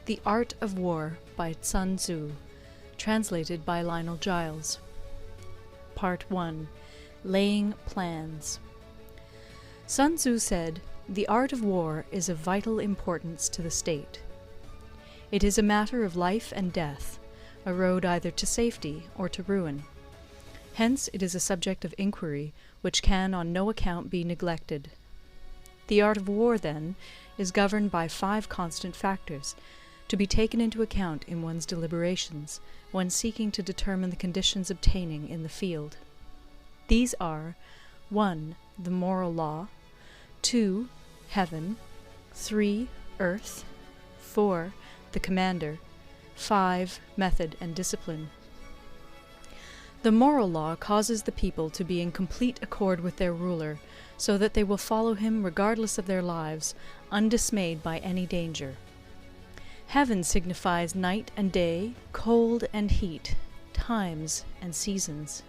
The Art of War by Sun Tzu, translated by Lionel Giles. Part 1. Laying Plans. Sun Tzu said, "The art of war is of vital importance to the state. It is a matter of life and death, a road either to safety or to ruin. Hence it is a subject of inquiry which can on no account be neglected. The art of war, then, is governed by 5 constant factors, to be taken into account in one's deliberations when seeking to determine the conditions obtaining in the field. These are 1. The moral law, 2. Heaven, 3. Earth, 4. The commander, 5. Method and discipline. The moral law causes the people to be in complete accord with their ruler, so that they will follow him regardless of their lives, undismayed by any danger. Heaven signifies night and day, cold and heat, times and seasons.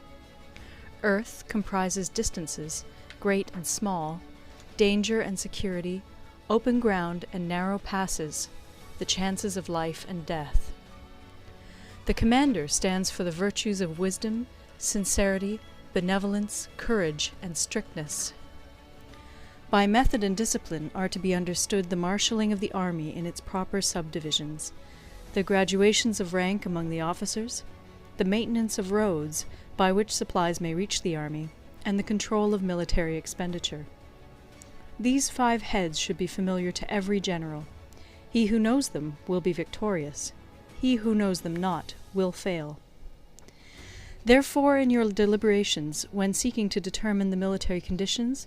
Earth comprises distances, great and small, danger and security, open ground and narrow passes, the chances of life and death. The commander stands for the virtues of wisdom, sincerity, benevolence, courage, and strictness. By method and discipline are to be understood the marshalling of the army in its proper subdivisions, the graduations of rank among the officers, the maintenance of roads by which supplies may reach the army, and the control of military expenditure. These 5 heads should be familiar to every general. He who knows them will be victorious. He who knows them not will fail. Therefore, in your deliberations, when seeking to determine the military conditions,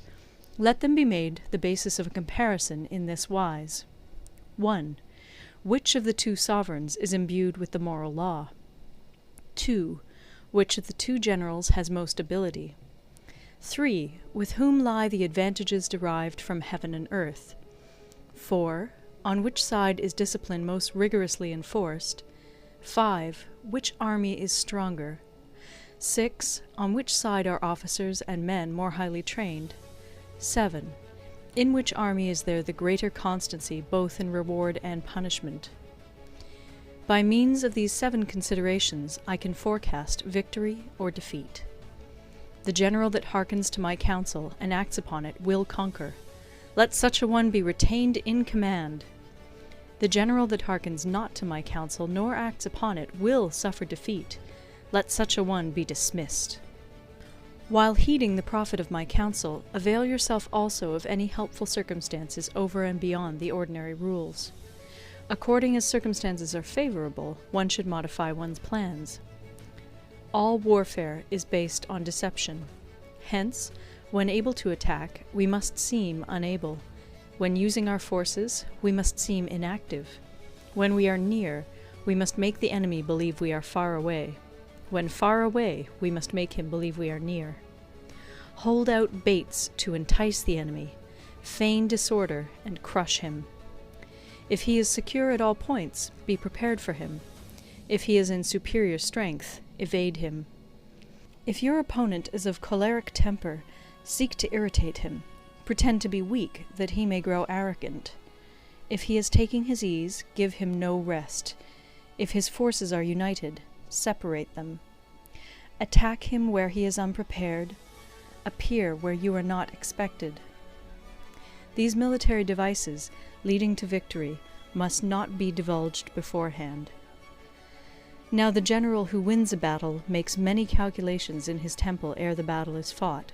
let them be made the basis of a comparison in this wise. 1. Which of the 2 sovereigns is imbued with the moral law? 2. Which of the 2 generals has most ability? 3. With whom lie the advantages derived from heaven and earth? 4. On which side is discipline most rigorously enforced? 5. Which army is stronger? 6. On which side are officers and men more highly trained? 7. In which army is there the greater constancy both in reward and punishment? By means of these 7 considerations I can forecast victory or defeat. The general that hearkens to my counsel and acts upon it will conquer. Let such a one be retained in command. The general that hearkens not to my counsel nor acts upon it will suffer defeat. Let such a one be dismissed. While heeding the profit of my counsel, avail yourself also of any helpful circumstances over and beyond the ordinary rules. According as circumstances are favorable, one should modify one's plans. All warfare is based on deception. Hence, when able to attack, we must seem unable. When using our forces, we must seem inactive. When we are near, we must make the enemy believe we are far away. When far away, we must make him believe we are near. Hold out baits to entice the enemy, feign disorder, and crush him. If he is secure at all points, be prepared for him. If he is in superior strength, evade him. If your opponent is of choleric temper, seek to irritate him. Pretend to be weak, that he may grow arrogant. If he is taking his ease, give him no rest. If his forces are united, separate them. Attack him where he is unprepared. Appear where you are not expected. These military devices, leading to victory, must not be divulged beforehand. Now the general who wins a battle makes many calculations in his temple ere the battle is fought.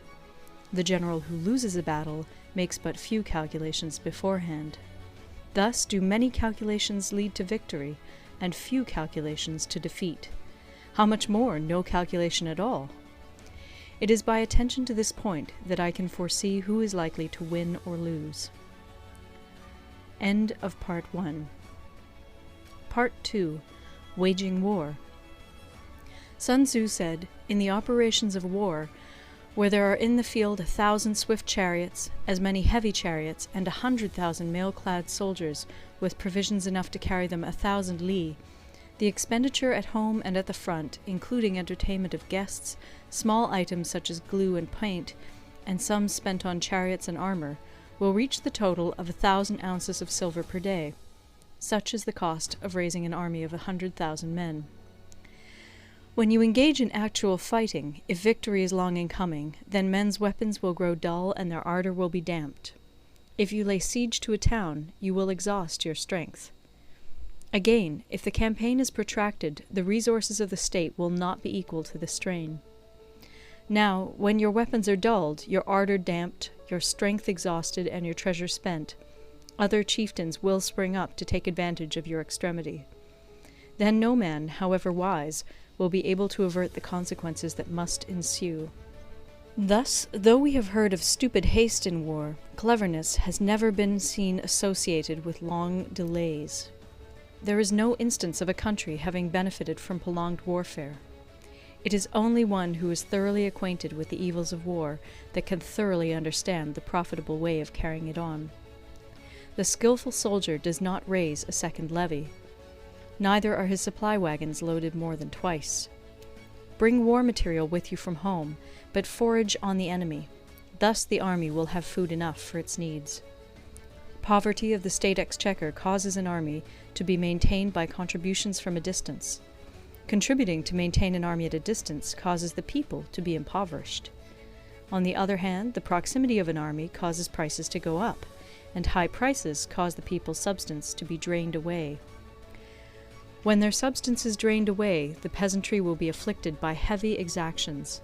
The general who loses a battle makes but few calculations beforehand. Thus do many calculations lead to victory, and few calculations to defeat. How much more no calculation at all? It is by attention to this point that I can foresee who is likely to win or lose. End of Part 1. Part 2. Waging War. Sun Tzu said, "In the operations of war, where there are in the field 1,000 swift chariots, as many heavy chariots, and 100,000 mail-clad soldiers, with provisions enough to carry them 1,000 li, the expenditure at home and at the front, including entertainment of guests, small items such as glue and paint, and sums spent on chariots and armour, will reach the total of 1,000 ounces of silver per day. Such is the cost of raising an army of 100,000 men. When you engage in actual fighting, if victory is long in coming, then men's weapons will grow dull and their ardour will be damped. If you lay siege to a town, you will exhaust your strength. Again, if the campaign is protracted, the resources of the state will not be equal to the strain. Now, when your weapons are dulled, your ardour damped, your strength exhausted, and your treasure spent, other chieftains will spring up to take advantage of your extremity. Then no man, however wise, will be able to avert the consequences that must ensue. Thus, though we have heard of stupid haste in war, cleverness has never been seen associated with long delays. There is no instance of a country having benefited from prolonged warfare. It is only one who is thoroughly acquainted with the evils of war that can thoroughly understand the profitable way of carrying it on. The skilful soldier does not raise a second levy. Neither are his supply wagons loaded more than twice. Bring war material with you from home, but forage on the enemy. Thus the army will have food enough for its needs. Poverty of the state exchequer causes an army to be maintained by contributions from a distance. Contributing to maintain an army at a distance causes the people to be impoverished. On the other hand, the proximity of an army causes prices to go up, and high prices cause the people's substance to be drained away. When their substance is drained away, the peasantry will be afflicted by heavy exactions.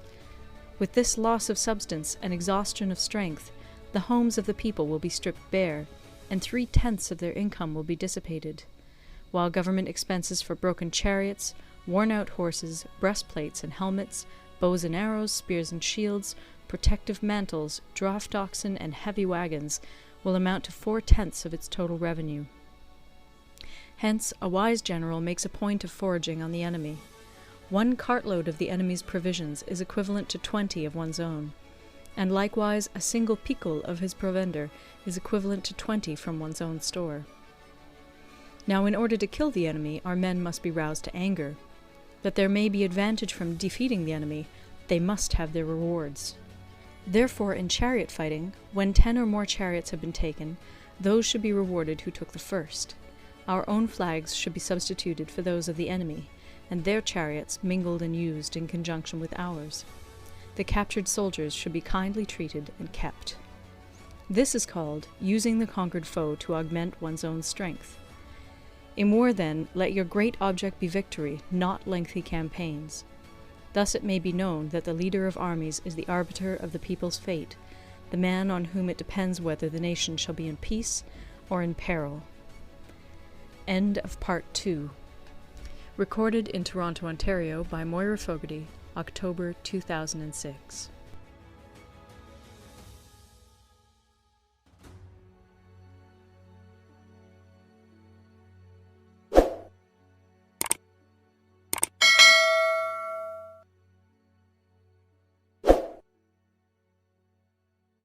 With this loss of substance and exhaustion of strength, the homes of the people will be stripped bare, and 3/10 of their income will be dissipated, while government expenses for broken chariots, worn-out horses, breastplates and helmets, bows and arrows, spears and shields, protective mantles, draught oxen, and heavy wagons will amount to 4/10 of its total revenue. Hence, a wise general makes a point of foraging on the enemy. 1 cartload of the enemy's provisions is equivalent to 20 of one's own, and likewise a single picul of his provender is equivalent to 20 from one's own store. Now, in order to kill the enemy, our men must be roused to anger. That there may be advantage from defeating the enemy, they must have their rewards. Therefore, in chariot fighting, when 10 or more chariots have been taken, those should be rewarded who took the first. Our own flags should be substituted for those of the enemy, and their chariots mingled and used in conjunction with ours. The captured soldiers should be kindly treated and kept. This is called using the conquered foe to augment one's own strength. In war, then, let your great object be victory, not lengthy campaigns. Thus it may be known that the leader of armies is the arbiter of the people's fate, the man on whom it depends whether the nation shall be in peace or in peril. End of Part 2. Recorded in Toronto, Ontario by Moira Fogarty, October 2006.